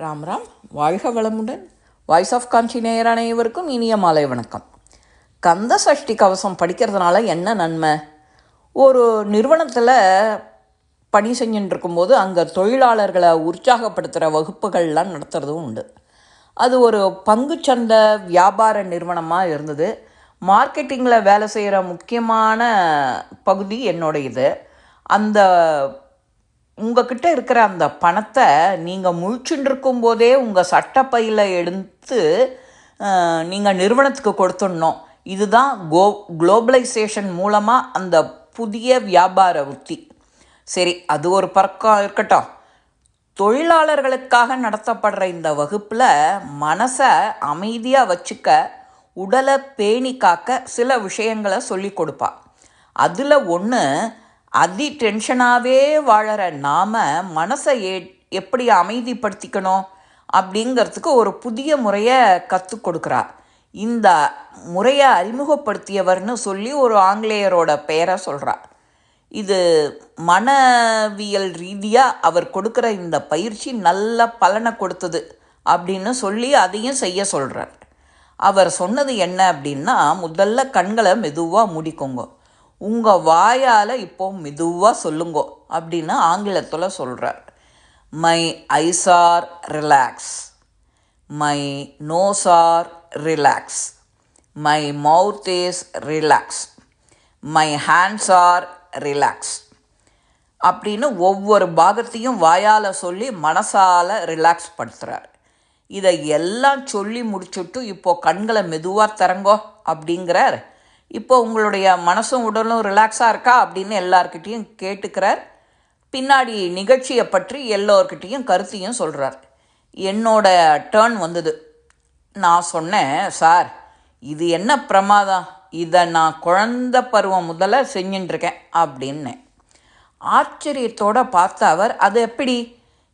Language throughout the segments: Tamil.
ராம் ராம். வாழ்க வளமுடன். வாய்ஸ் ஆஃப் காஞ்சி நேயர் அனைவருக்கும் இனிய மாலை வணக்கம். கந்த சஷ்டி கவசம் படிக்கிறதுனால என்ன நன்மை? ஒரு நிறுவனத்தில் பணி செஞ்சுட்டு இருக்கும்போது அங்கே தொழிலாளர்களை உற்சாகப்படுத்துகிற வகுப்புகள்லாம் நடத்துகிறதும் உண்டு. அது ஒரு பங்குச்சந்தை வியாபார நிறுவனமாக இருந்தது. மார்க்கெட்டிங்கில் வேலை செய்கிற முக்கியமான பகுதி என்னோட இது. அந்த உங்ககிட்ட இருக்கிற அந்த பணத்தை நீங்கள் முழிச்சுட்டு இருக்கும்போதே உங்கள் சட்டப்பையில் எடுத்து நீங்கள் நிறுவனத்துக்கு கொடுத்துடணும். இதுதான் குளோபலைசேஷன் மூலமாக அந்த புதிய வியாபார உத்தி. சரி, அது ஒரு பக்கம் இருக்கட்டும். தொழிலாளர்களுக்காக நடத்தப்படுற இந்த வகுப்பில் மனசை அமைதியாக வச்சுக்க, உடலை பேணி காக்க சில விஷயங்களை சொல்லி கொடுப்பா. அதில் ஒன்று, டென்ஷனாகவே வாழற நாம் மனசை எப்படி அமைதிப்படுத்திக்கணும் அப்படிங்கிறதுக்கு ஒரு புதிய முறையை கற்றுக் கொடுக்குறா. இந்த முறையை அறிமுகப்படுத்தியவர்னு சொல்லி ஒரு ஆங்கிலேயரோட பெயரை சொல்கிறா. இது மனவியல் ரீதியாக அவர் கொடுக்குற இந்த பயிற்சி நல்ல பலனை கொடுத்தது அப்படின்னு சொல்லி அதையும் செய்ய சொல்கிறார். அவர் சொன்னது என்ன அப்படின்னா, முதல்ல கண்களை மெதுவாக மூடிக்கோங்க, உங்கள் வாயால் இப்போ மெதுவாக சொல்லுங்கோ அப்படின்னு ஆங்கிலத்தில் சொல்கிறார். My eyes are relax, my nose are relax, my mouth is relax, my hands are relax அப்படின்னு ஒவ்வொரு பாகத்தையும் வாயால் சொல்லி மனசால் ரிலாக்ஸ் படுத்துகிறார். இதை எல்லாம் சொல்லி முடிச்சுட்டு இப்போது கண்களை மெதுவாக திறங்கோ அப்படிங்கிறார். இப்போ உங்களுடைய மனசும் உடலும் ரிலாக்ஸாக இருக்கா அப்படின்னு எல்லார்கிட்டையும் கேட்டுக்கிறார். பின்னாடி நிகழ்ச்சியை பற்றி எல்லோர்கிட்டையும் கருத்தையும் சொல்கிறார். என்னோட டேர்ன் வந்தது. நான் சொன்னேன், சார் இது என்ன பிரமாதம், இதை நான் குழந்த பருவம் முதல்ல செஞ்சுட்டுருக்கேன் அப்படின்னு. ஆச்சரியத்தோடு பார்த்த அவர், அது எப்படி?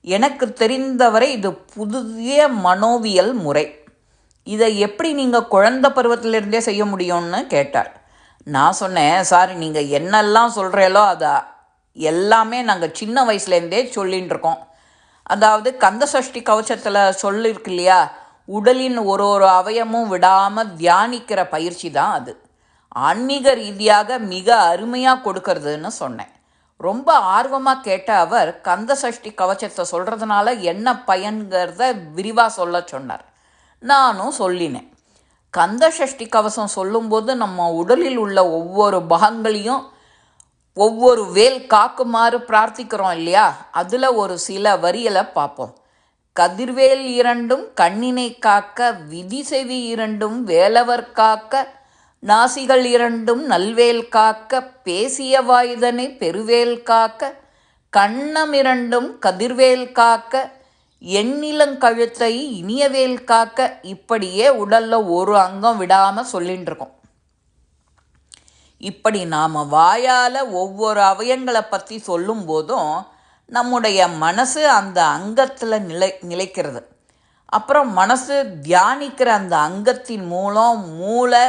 எனக்கு தெரிந்தவரை இது புதிய மனோவியல் முறை, இதை எப்படி நீங்கள் குழந்த பருவத்திலிருந்தே செய்ய முடியும்னு கேட்டார். நான் சொன்னேன், சார் நீங்கள் என்னெல்லாம் சொல்கிறீங்களோ அதை எல்லாமே நாங்கள் சின்ன வயசுலேருந்தே சொல்லின்னு இருக்கோம். அதாவது கந்த சஷ்டி கவசத்தில் சொல்லியிருக்கு இல்லையா, உடலின் ஒரு ஒரு அவயமும் விடாமல் தியானிக்கிற பயிற்சி தான் அது. ஆன்மீக ரீதியாக மிக அருமையாக கொடுக்கறதுன்னு சொன்னேன். ரொம்ப ஆர்வமாக கேட்ட அவர் கந்த சஷ்டி கவசத்தை சொல்கிறதுனால என்ன பயன்கிறத விரிவாக சொல்ல சொன்னார். நானும் சொல்லினேன். கந்த சஷ்டி கவசம் சொல்லும்போது நம்ம உடலில் உள்ள ஒவ்வொரு பாகங்களையும் ஒவ்வொரு வேல் காக்குமாறு பிரார்த்திக்கிறோம் இல்லையா, அதில் ஒரு சில வரிகளை பார்ப்போம். கதிர்வேல் இரண்டும் கண்ணினை காக்க, விதி செவி இரண்டும் வேலவர் காக்க, நாசிகள் இரண்டும் நல்வேல் காக்க, பேசிய வாயுதனை பெருவேல் காக்க, கண்ணம் இரண்டும் கதிர்வேல் காக்க, எண்ணிலங்கழுத்தை இனியவேல் காக்க. இப்படியே உடலில் ஒரு அங்கம் விடாமல் சொல்லின்னு இருக்கோம். இப்படி நாம் வாயால் ஒவ்வொரு அவயங்களை பற்றி சொல்லும் போதும் நம்முடைய மனசு அந்த அங்கத்தில் நிலைக்கிறது. அப்புறம் மனசு தியானிக்கிற அந்த அங்கத்தின் மூலம் மூளை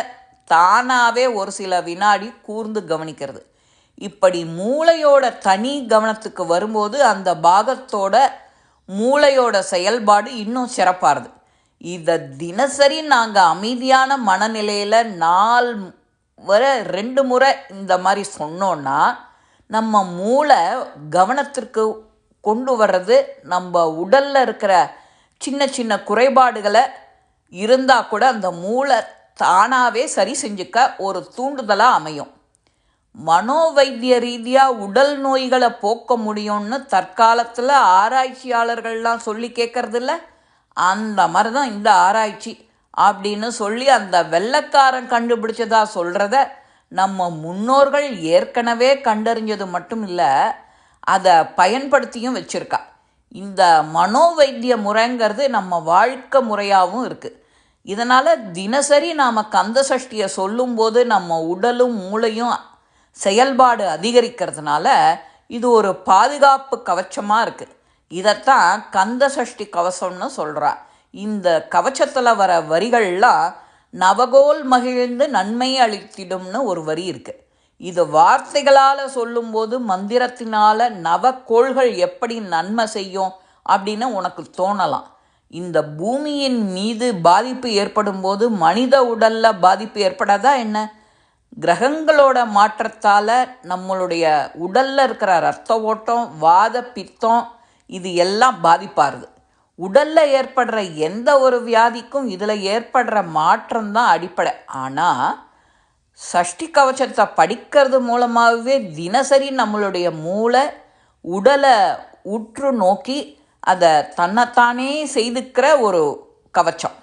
தானாகவே ஒரு சில வினாடி கூர்ந்து கவனிக்கிறது. இப்படி மூளையோட தனி கவனத்துக்கு வரும்போது அந்த பாகத்தோட மூளையோட செயல்பாடு இன்னும் சிறப்பாகுது. இதை தினசரி நாங்கள் அமைதியான மனநிலையில் 2 முறை இந்த மாதிரி சொன்னோன்னா நம்ம மூளை கவனத்திற்கு கொண்டு வர்றது நம்ம உடலில் இருக்கிற சின்ன சின்ன குறைபாடுகளை இருந்தால் கூட அந்த மூளை தானாகவே சரி செஞ்சுக்க ஒரு தூண்டுதலாக அமையும். மனோவைத்திய ரீதியாக உடல் நோய்களை போக்க முடியும்னு தற்காலத்தில் ஆராய்ச்சியாளர்கள்லாம் சொல்லி கேட்கறதில்ல, அந்த மாதிரி தான் இந்த ஆராய்ச்சி அப்படின்னு சொல்லி அந்த வெள்ளைக்காரன் கண்டுபிடிச்சதா சொல்கிறத நம்ம முன்னோர்கள் ஏற்கனவே கண்டறிஞ்சது மட்டும் இல்லை, அதை பயன்படுத்தியும் வச்சுருக்கா. இந்த மனோவைத்திய முறைங்கிறது நம்ம வாழ்க்கை முறையாகவும் இருக்குது. இதனால் தினசரி நாம் கந்த சஷ்டியை சொல்லும்போது நம்ம உடலும் மூளையும் செயல்பாடு அதிகரிக்கிறதுனால இது ஒரு பாதுகாப்பு கவச்சமாக இருக்குது. இதைத்தான் கந்த சஷ்டி கவசம்னு சொல்கிறா. இந்த கவச்சத்தில் வர வரிகள்லாம் நவகோல் மகிழ்ந்து நன்மை அளித்திடும்னு ஒரு வரி இருக்குது. இது வார்த்தைகளால் சொல்லும்போது மந்திரத்தினால் நவக்கோள்கள் எப்படி நன்மை செய்யும் அப்படின்னு உனக்கு தோணலாம். இந்த பூமியின் மீது பாதிப்பு ஏற்படும் போது மனித உடலில் பாதிப்பு ஏற்படாதா என்ன? கிரகங்களோட மாற்றத்தால் நம்மளுடைய உடலில் இருக்கிற இரத்த ஓட்டம், வாத பித்தம் இது எல்லாம் பாதிப்பாருது. உடலில் ஏற்படுற எந்த ஒரு வியாதிக்கும் இதில் ஏற்படுற மாற்றம்தான் அடிப்படை. ஆனால் சஷ்டி கவசத்தை படிக்கிறது மூலமாகவே தினசரி நம்மளுடைய மூளை உடலை உற்று நோக்கி அதை தன்னைத்தானே செய்துக்கிற ஒரு கவச்சம்.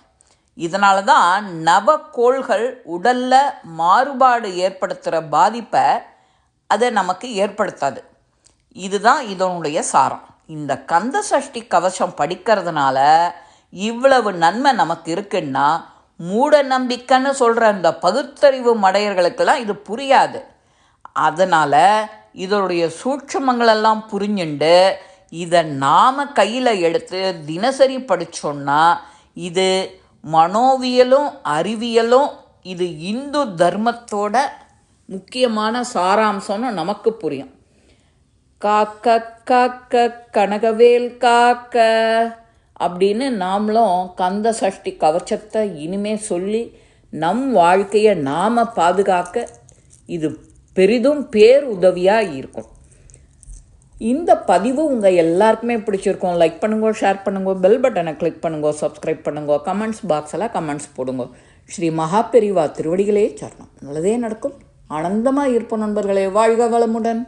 இதனால தான் நவக்கோள்கள் உடலில் மாறுபாடு ஏற்படுத்துகிற பாதிப்பை அதை நமக்கு ஏற்படுத்தாது. இதுதான் இதனுடைய சாரம். இந்த கந்த சஷ்டி கவசம் படிக்கிறதுனால இவ்வளவு நன்மை நமக்கு இருக்குன்னா, மூட நம்பிக்கைன்னு சொல்கிற இந்த பகுத்தறிவு மடையர்களுக்கெல்லாம் இது புரியாது. அதனால் இதனுடைய சூட்சுமங்களெல்லாம் புரிஞ்சுண்டு இதை நாம் கையில் எடுத்து தினசரி படித்தோன்னா இது மனோவியலும் அறிவியலும் இது இந்து தர்மத்தோட முக்கியமான சாராம்சம்னு நமக்கு புரியும். காக்க காக்க கனகவேல் காக்க அப்படின்னு நாமளும் கந்த சஷ்டி கவச்சத்தை இனிமே சொல்லி நம் வாழ்க்கையை நாம் பாதுகாக்க இது பெரிதும் பேருதவியாக இருக்கும். இந்த பதிவு உங்கள் எல்லாருக்குமே பிடிச்சிருக்கோம். லைக் பண்ணுங்க, ஷேர் பண்ணுங்க, பெல் பட்டனை கிளிக் பண்ணுங்க, சப்ஸ்கிரைப் பண்ணுங்க, கமெண்ட்ஸ் பாக்ஸில் கமெண்ட்ஸ் போடுங்க. ஸ்ரீ மகாபெரிவா திருவடிகளே சரணம். நல்லதே நடக்கும். ஆனந்தமாக இருப்போம் நண்பர்களே. வாழ்க வளமுடன்.